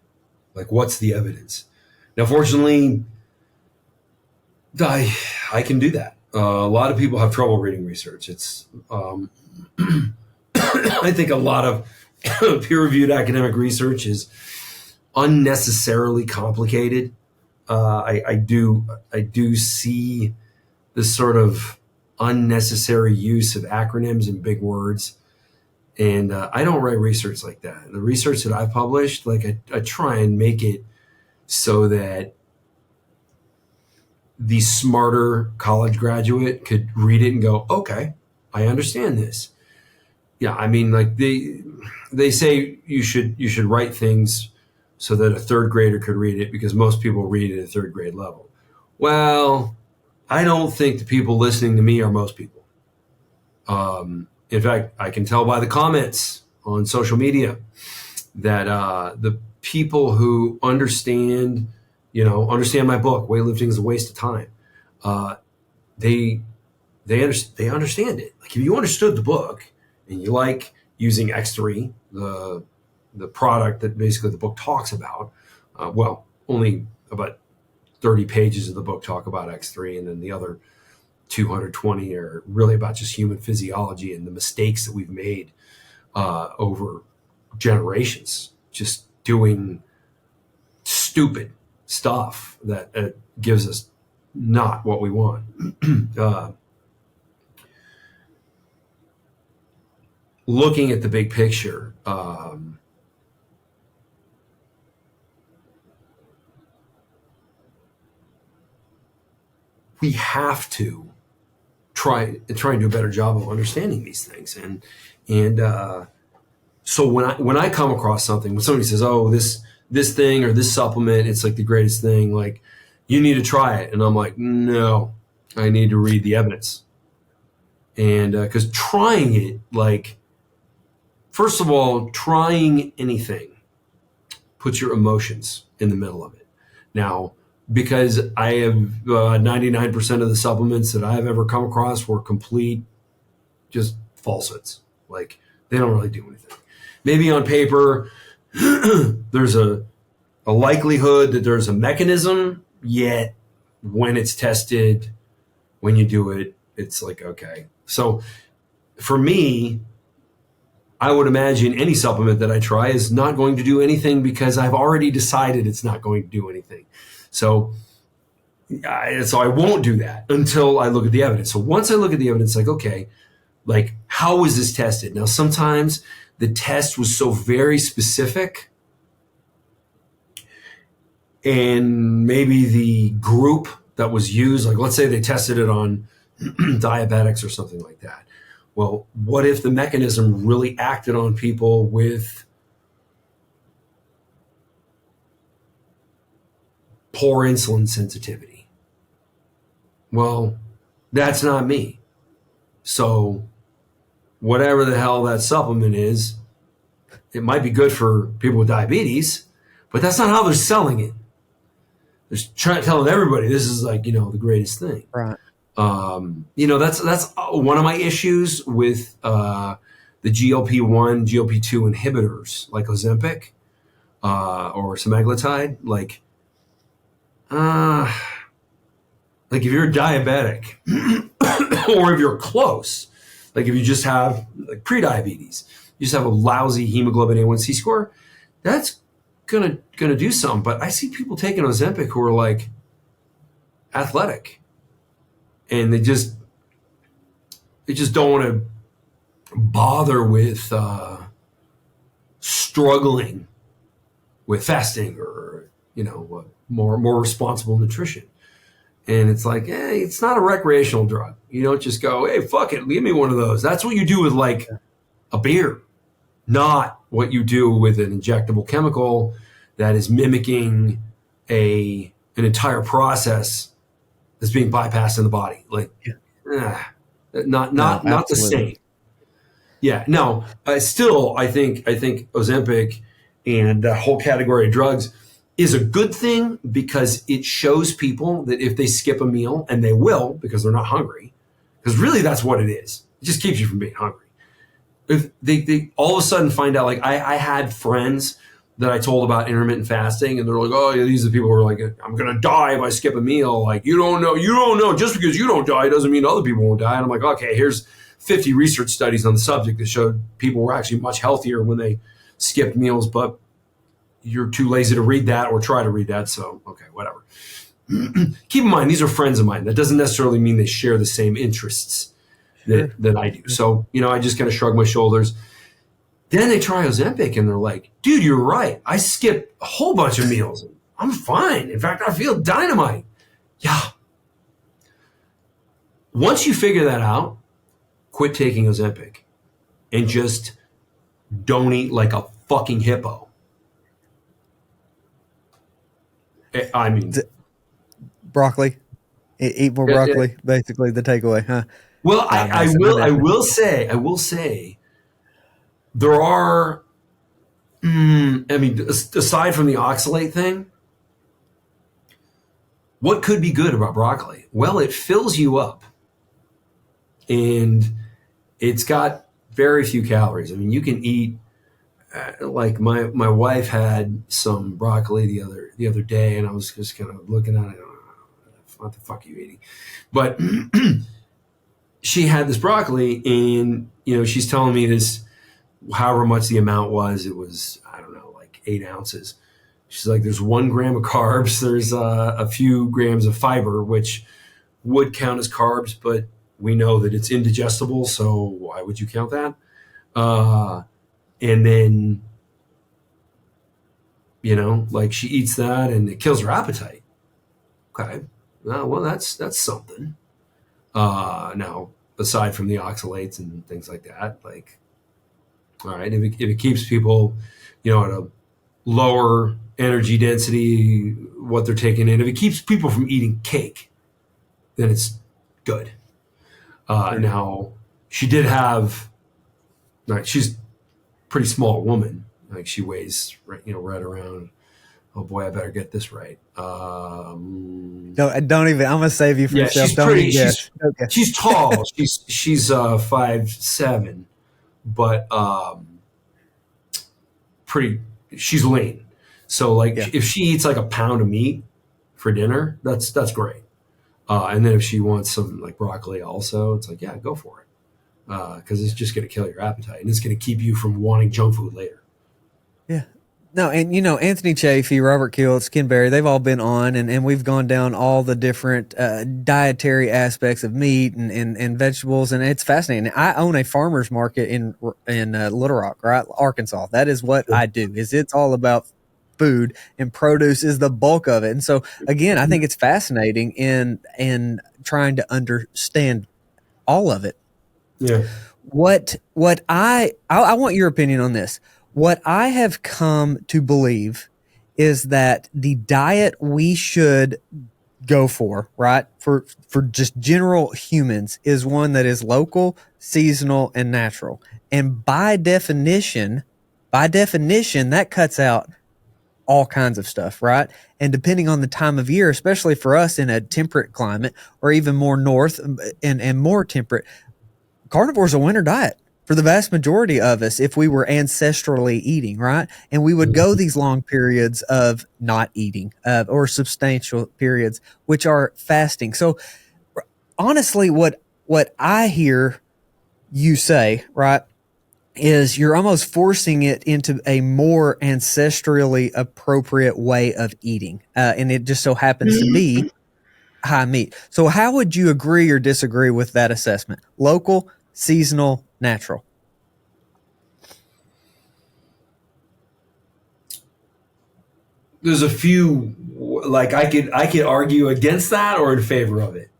Like, what's the evidence? Now, fortunately, I can do that. A lot of people have trouble reading research. It's I think a lot of peer-reviewed academic research is unnecessarily complicated. I do see this sort of unnecessary use of acronyms and big words, and I don't write research like that. The research that I've published, like I try and make it so that the smarter college graduate could read it and go, okay, I understand this. Yeah, I mean, like they say you should write things so that a third grader could read it because most people read at a third grade level. Well, I don't think the people listening to me are most people. In fact, I can tell by the comments on social media that the people who understand my book, weightlifting is a waste of time. They understand it. Like if you understood the book and you like using X3, the product that basically the book talks about, only about 30 pages of the book talk about X3, and then the other 220 are really about just human physiology and the mistakes that we've made over generations, just doing stupid stuff that gives us not what we want. Looking at the big picture, we have to try and do a better job of understanding these things. And so when I come across something, when somebody says, "Oh, this thing or this supplement, it's like the greatest thing," like you need to try it, and I'm like, no, I need to read the evidence. And because trying it, like, first of all, trying anything puts your emotions in the middle of it. Now, because I have 99% of the supplements that I've ever come across were complete just falsehoods. Like they don't really do anything. Maybe on paper, there's a likelihood that there's a mechanism, yet when it's tested, when you do it, it's like, okay. So for me, I would imagine any supplement that I try is not going to do anything because I've already decided it's not going to do anything. So I won't do that until I look at the evidence. So once I look at the evidence, like, okay, like, how was this tested? Now, sometimes the test was so very specific, and maybe the group that was used, like, let's say they tested it on diabetics or something like that. Well, what if the mechanism really acted on people with poor insulin sensitivity? Well, that's not me. So whatever the hell that supplement is, it might be good for people with diabetes, but that's not how they're selling it. They're telling everybody this is like, the greatest thing. Right. That's one of my issues with the GLP-1, GLP-2 inhibitors like Ozempic or semaglutide. Like if you're diabetic or if you're close, like if you just have like pre-diabetes, you just have a lousy hemoglobin A1C score, that's gonna do something. But I see people taking Ozempic who are like athletic, and they just don't want to bother with struggling with fasting or more responsible nutrition. And it's like, it's not a recreational drug. You don't just go, hey, fuck it, give me one of those. That's what you do with like a beer, not what you do with an injectable chemical that is mimicking an entire process that's being bypassed in the body. Like, not the same. Yeah, no. Still, I think Ozempic and that whole category of drugs is a good thing because it shows people that if they skip a meal, and they will because they're not hungry, because really that's what it is. It just keeps you from being hungry. If they all of a sudden find out, like I had friends that I told about intermittent fasting, and they're like, oh, yeah, these are the people who are like, I'm going to die if I skip a meal. Like, you don't know. Just because you don't die doesn't mean other people won't die. And I'm like, okay, here's 50 research studies on the subject that showed people were actually much healthier when they skipped meals, but you're too lazy to read that or try to read that. So, okay, whatever. Keep in mind, these are friends of mine. That doesn't necessarily mean they share the same interests that I do. So, I just kind of shrug my shoulders. Then they try Ozempic and they're like, dude, you're right. I skip a whole bunch of meals. I'm fine. In fact, I feel dynamite. Yeah. Once you figure that out, quit taking Ozempic and just don't eat like a fucking hippo. I mean, broccoli. Eat more broccoli. Basically, the takeaway, huh? Well, I will say, there are. Aside from the oxalate thing, what could be good about broccoli? Well, it fills you up, and it's got very few calories. I mean, you can eat. Like my wife had some broccoli the other day, and I was just kind of looking at it. What the fuck are you eating? But she had this broccoli, and she's telling me this, however much the amount was. It was, I don't know, like 8 ounces. She's like, there's 1 gram of carbs. There's a few grams of fiber, which would count as carbs, but we know that it's indigestible. So why would you count that? And then, like she eats that and it kills her appetite. Okay. Well, that's something. Now, aside from the oxalates and things like that, like, all right, if it keeps people, at a lower energy density, what they're taking in, if it keeps people from eating cake, then it's good. Now, she did have, right, she's pretty small woman. Like she weighs, right around. Oh boy, I better get this right. Don't even. I'm gonna save you from yourself. She's don't pretty. even guess. Okay. She's tall. she's 5'7", but pretty. She's lean. So like, if she eats like a pound of meat for dinner, that's great. And then if she wants some like broccoli, also, it's like, yeah, go for it. because it's just going to kill your appetite and it's going to keep you from wanting junk food later. Yeah. No, and Anthony Chafee, Robert Kill, Skinberry, they've all been on, and we've gone down all the different dietary aspects of meat and vegetables, and it's fascinating. I own a farmer's market in Little Rock, right, Arkansas. That is what I do. It's all about food, and produce is the bulk of it. And so again, I think it's fascinating in trying to understand all of it. Yeah. What I want your opinion on this. What I have come to believe is that the diet we should go for, right, for just general humans, is one that is local, seasonal, and natural. And by definition, that cuts out all kinds of stuff, right? And depending on the time of year, especially for us in a temperate climate or even more north and more temperate, carnivore is a winter diet for the vast majority of us if we were ancestrally eating, right? And we would go these long periods of not eating or substantial periods, which are fasting. So honestly, what I hear you say, right, is you're almost forcing it into a more ancestrally appropriate way of eating. And it just so happens to be high meat. So how would you agree or disagree with that assessment? Local, seasonal, natural? There's a few, like I could argue against that or in favor of it,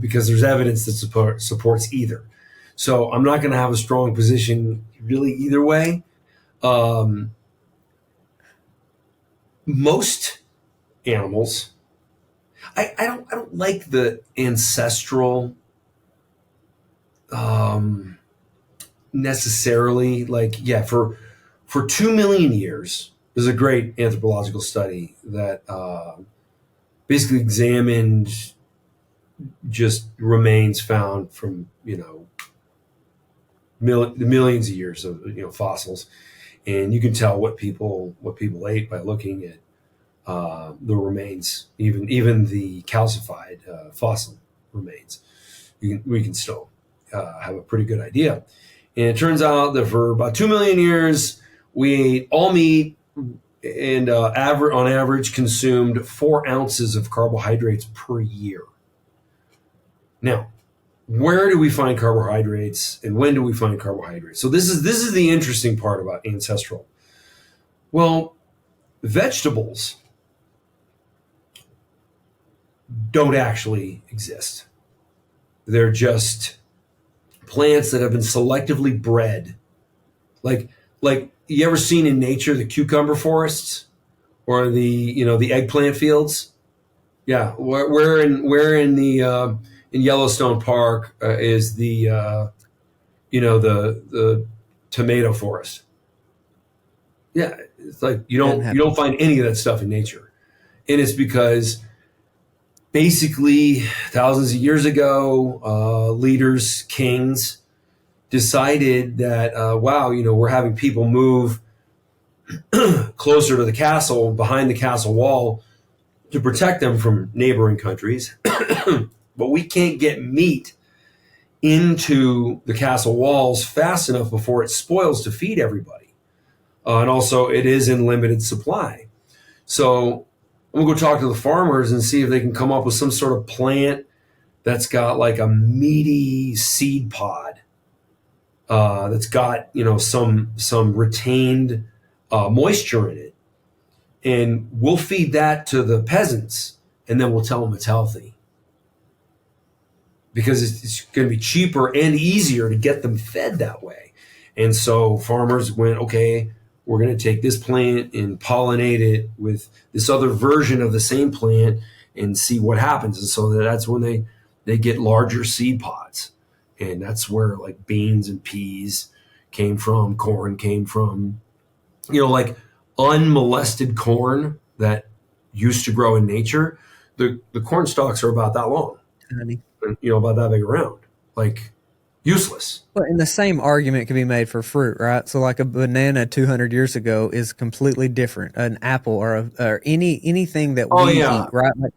because there's evidence that supports either. So I'm not going to have a strong position really either way. Most animals, I don't like the ancestral necessarily. Like, yeah, for 2 million years, there's a great anthropological study that basically examined just remains found from millions of years of fossils, and you can tell what people ate by looking at the remains, even the calcified fossil remains. We can still have a pretty good idea. And it turns out that for about 2 million years, we ate all meat and on average consumed 4 ounces of carbohydrates per year. Now, where do we find carbohydrates and when do we find carbohydrates? So this is the interesting part about Ancestral. Well, vegetables don't actually exist. They're just plants that have been selectively bred. Like you ever seen in nature the cucumber forests or the eggplant fields? Yeah, where in the in Yellowstone Park is the tomato forest? Yeah, it's like you don't find any of that stuff in nature, and it's because basically thousands of years ago, leaders, kings, decided that wow, we're having people move closer to the castle, behind the castle wall, to protect them from neighboring countries, but we can't get meat into the castle walls fast enough before it spoils to feed everybody. And also, it is in limited supply. So I'm going to go talk to the farmers and see if they can come up with some sort of plant that's got like a meaty seed pod that's got some retained moisture in it, and we'll feed that to the peasants, and then we'll tell them it's healthy because it's going to be cheaper and easier to get them fed that way. And so farmers went, okay, we're going to take this plant and pollinate it with this other version of the same plant and see what happens. And so that's when they get larger seed pods. And that's where like beans and peas came from, corn came from, like unmolested corn that used to grow in nature. The corn stalks are about that long, about that big around, like useless. Well, and the same argument can be made for fruit, right? So like a banana 200 years ago is completely different. An apple or anything that we eat, right? Like,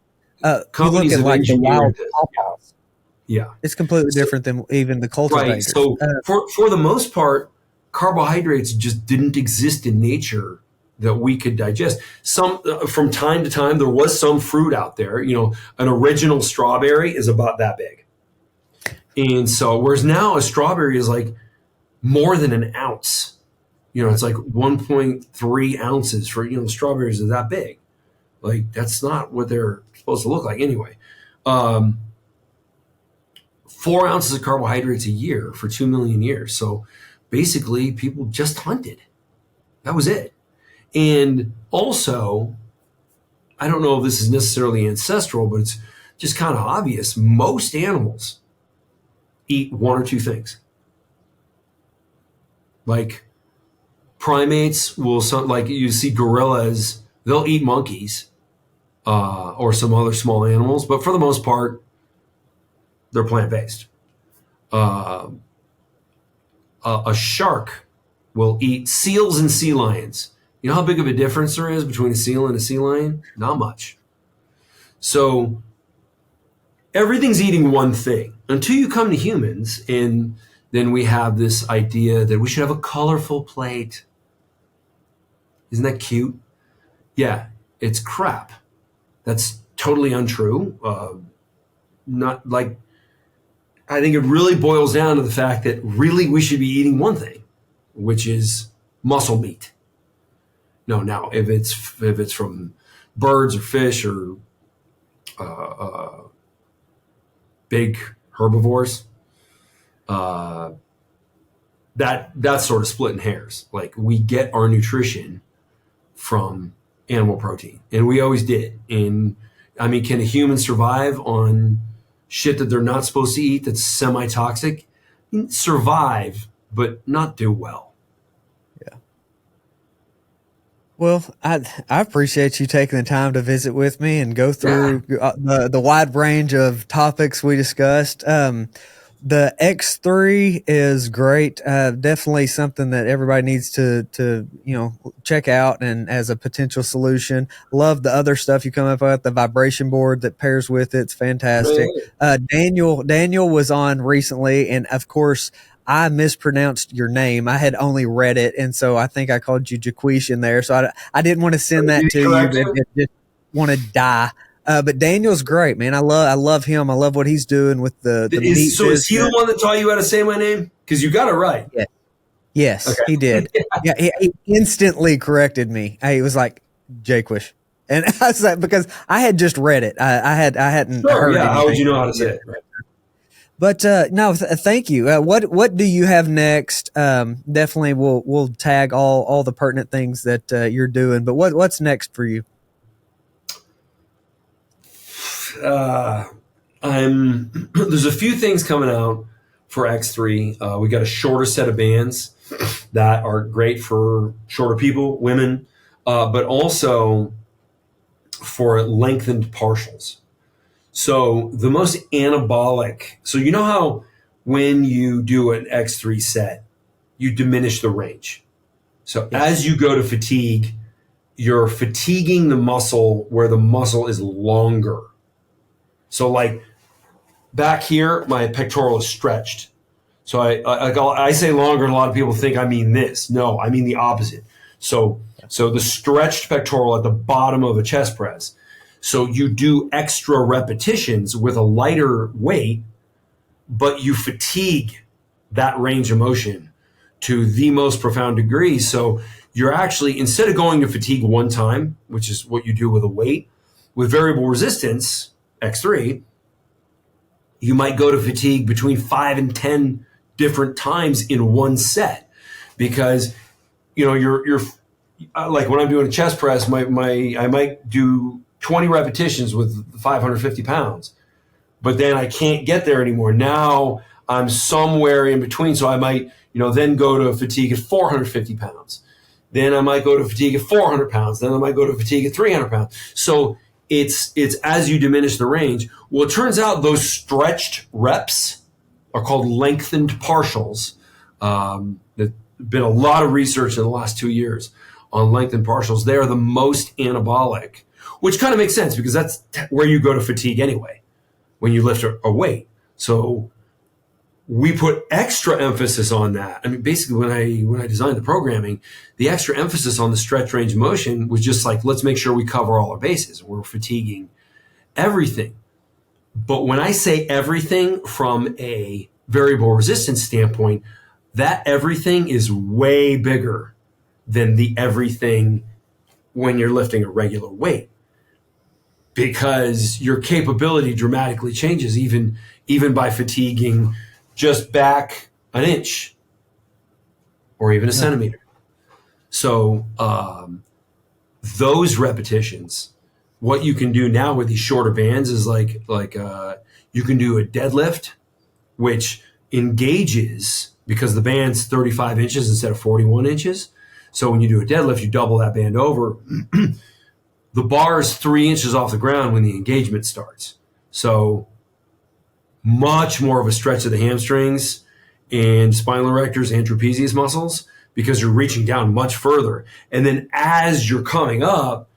you look at like the wild pawpaws. Yeah. It's completely So, different than even the right. cultivators. So for the most part, carbohydrates just didn't exist in nature that we could digest. Some from time to time, there was some fruit out there. An original strawberry is about that big, and so whereas now a strawberry is like more than an ounce. It's like 1.3 ounces for strawberries are that big. Like that's not what they're supposed to look like anyway. 4 ounces of carbohydrates a year for 2 million years. So basically, people just hunted. That was it. And also, I don't know if this is necessarily ancestral, but it's just kind of obvious. Most animals eat one or two things. Like primates will, like you see gorillas, they'll eat monkeys or some other small animals, but for the most part, they're plant-based. A shark will eat seals and sea lions. You know how big of a difference there is between a seal and a sea lion? Not much. So everything's eating one thing until you come to humans, and then we have this idea that we should have a colorful plate. Isn't that cute? Yeah, it's crap. That's totally untrue. Not like, I think it really boils down to the fact that really we should be eating one thing, which is muscle meat. No, now if it's from birds or fish or big herbivores, that's sort of splitting hairs. Like we get our nutrition from animal protein, and we always did. And I mean, can a human survive on shit that they're not supposed to eat that's semi-toxic? Survive, but not do well. Yeah. Well, I appreciate you taking the time to visit with me and go through the wide range of topics we discussed. The X3 is great. Definitely something that everybody needs to check out and as a potential solution. Love the other stuff you come up with, the vibration board that pairs with it. It's fantastic. Daniel was on recently, and of course, I mispronounced your name. I had only read it, and so I think I called you Jaquish in there. So I didn't want to send that to you, but just want to die. But Daniel's great, man. I love him. I love what he's doing with the meat. So is he the one that taught you how to say my name? Because you got it right. Yeah. Yes, okay. He did. Yeah, he instantly corrected me. He was like, Jaquish. And I was like, because I had just read it. I hadn't heard it. How would you know how to say it? Right. But no, thank you. What do you have next? Definitely, we'll tag all the pertinent things that you're doing. But what's next for you? There's a few things coming out for X3. We got a shorter set of bands that are great for shorter people, women, but also for lengthened partials. So the most anabolic. So you know how when you do an X3 set, you diminish the range. So as you go to fatigue, you're fatiguing the muscle where the muscle is longer. So like back here, my pectoral is stretched. So I say longer, and a lot of people think I mean this. No, I mean the opposite. So the stretched pectoral at the bottom of a chest press. So you do extra repetitions with a lighter weight, but you fatigue that range of motion to the most profound degree. So you're actually, instead of going to fatigue one time, which is what you do with a weight, with variable resistance, X3, you might go to fatigue between 5 and 10 different times in one set, because you're like when I'm doing a chest press, I might do 20 repetitions with 550 pounds, but then I can't get there anymore. Now I'm somewhere in between, so I might then go to fatigue at 450 pounds. Then I might go to fatigue at 400 pounds. Then I might go to fatigue at 300 pounds. So it's as you diminish the range. Well, it turns out those stretched reps are called lengthened partials. There's been a lot of research in the last 2 years on lengthened partials. They are the most anabolic, which kind of makes sense because that's where you go to fatigue anyway, when you lift a weight. So we put extra emphasis on that. I mean, basically, when I designed the programming, the extra emphasis on the stretch range of motion was just like, let's make sure we cover all our bases. We're fatiguing everything. But when I say everything from a variable resistance standpoint, that everything is way bigger than the everything when you're lifting a regular weight, because your capability dramatically changes even by fatiguing just back an inch or even a centimeter. So those repetitions, what you can do now with these shorter bands is like you can do a deadlift, which engages, because the band's 35 inches instead of 41 inches. So when you do a deadlift, you double that band over. The bar is 3 inches off the ground when the engagement starts. So much more of a stretch of the hamstrings and spinal erectors and trapezius muscles, because you're reaching down much further. And then as you're coming up,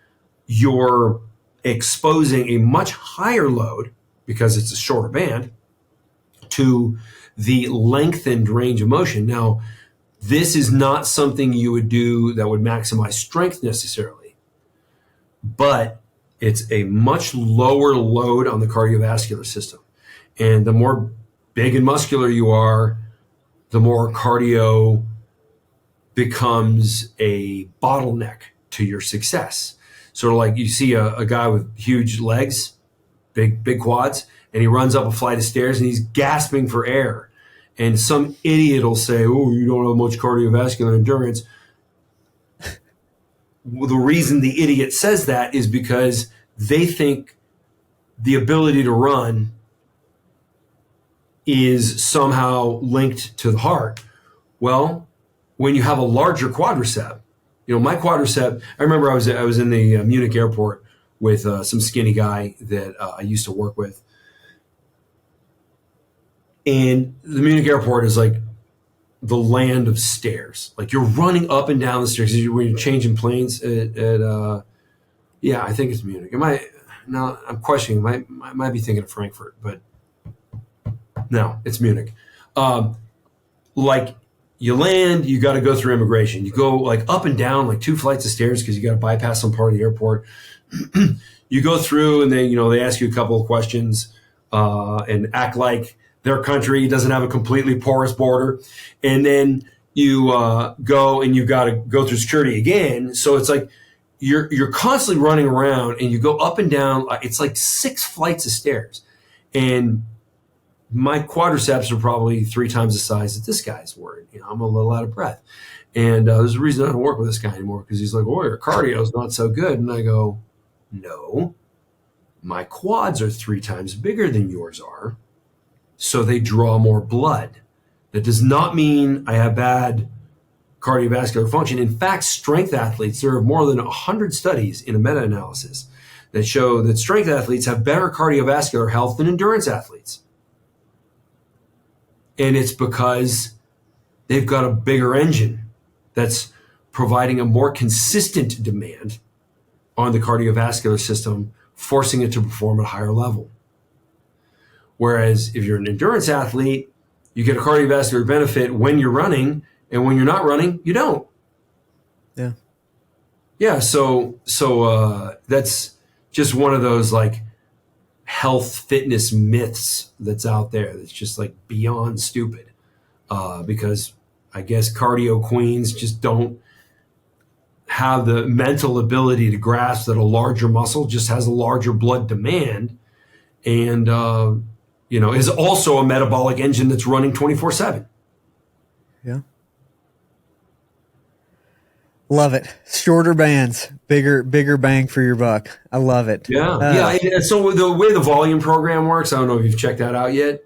you're exposing a much higher load, because it's a shorter band, to the lengthened range of motion. Now, this is not something you would do that would maximize strength necessarily, but it's a much lower load on the cardiovascular system. And the more big and muscular you are, the more cardio becomes a bottleneck to your success. Sort of like you see a guy with huge legs, big quads, and he runs up a flight of stairs and he's gasping for air. And some idiot will say, oh, you don't have much cardiovascular endurance. Well, the reason the idiot says that is because they think the ability to run is somehow linked to the heart. Well, when you have a larger quadricep, my quadricep, I remember I was in the Munich airport with some skinny guy that I used to work with. And the Munich airport is like the land of stairs. Like you're running up and down the stairs when you're changing planes I think it's Munich. I'm questioning. I might be thinking of Frankfurt, but no, it's Munich. Like you land, you got to go through immigration. You go like up and down like 2 flights of stairs because you got to bypass some part of the airport. You go through and they ask you a couple of questions and act like their country doesn't have a completely porous border. And then you go and you got to go through security again. So it's like you're constantly running around and you go up and down. It's like 6 flights of stairs. And my quadriceps are probably 3 times the size that this guy's were. I'm a little out of breath. And there's a reason I don't work with this guy anymore, because he's like, oh, your cardio is not so good. And I go, no, my quads are 3 times bigger than yours are. So they draw more blood. That does not mean I have bad cardiovascular function. In fact, strength athletes, there are more than 100 studies in a meta-analysis that show that strength athletes have better cardiovascular health than endurance athletes. And it's because they've got a bigger engine that's providing a more consistent demand on the cardiovascular system, forcing it to perform at a higher level. Whereas if you're an endurance athlete, you get a cardiovascular benefit when you're running, and when you're not running, you don't. Yeah. Yeah. So that's just one of those like health fitness myths that's out there. That's just like beyond stupid. Because I guess cardio queens just don't have the mental ability to grasp that a larger muscle just has a larger blood demand, and is also a metabolic engine that's running 24/7. Yeah. Love it. Shorter bands, bigger bang for your buck. I love it. Yeah. And so the way the volume program works, I don't know if you've checked that out yet.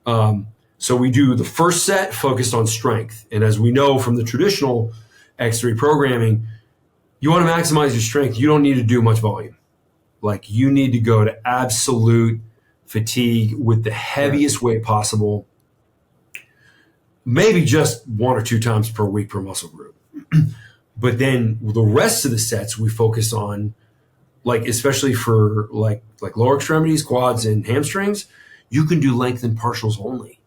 So we do the first set focused on strength. And as we know from the traditional X3 programming, you want to maximize your strength. You don't need to do much volume. Like you need to go to absolute fatigue with the heaviest weight possible, maybe just 1 or 2 times per week per muscle group. But then the rest of the sets we focus on, like especially for like lower extremities, quads, and hamstrings, you can do lengthened partials only.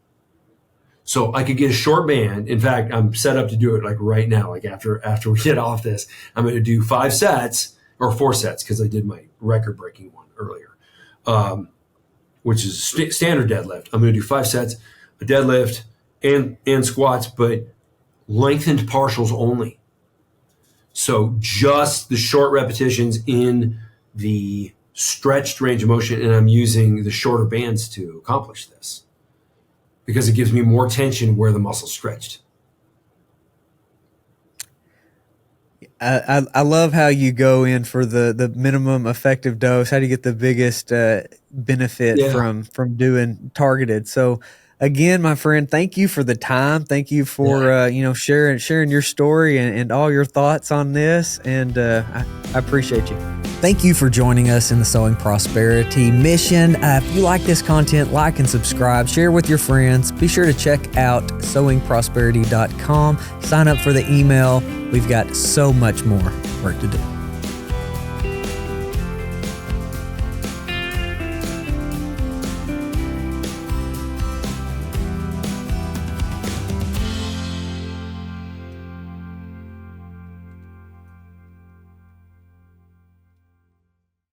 So I could get a short band. In fact, I'm set up to do it like right now. Like after we get off this, I'm going to do 5 sets or 4 sets because I did my record-breaking one earlier, which is standard deadlift. I'm going to do 5 sets, a deadlift and squats, but lengthened partials only. So just the short repetitions in the stretched range of motion, and I'm using the shorter bands to accomplish this because it gives me more tension where the muscle's stretched. I love how you go in for the minimum effective dose. How do you get the biggest benefit from doing targeted? So again, my friend, thank you for the time. Thank you for sharing your story and all your thoughts on this. And I appreciate you. Thank you for joining us in the Sowing Prosperity mission. If you like this content, like and subscribe, share with your friends. Be sure to check out sowingprosperity.com. Sign up for the email. We've got so much more work to do.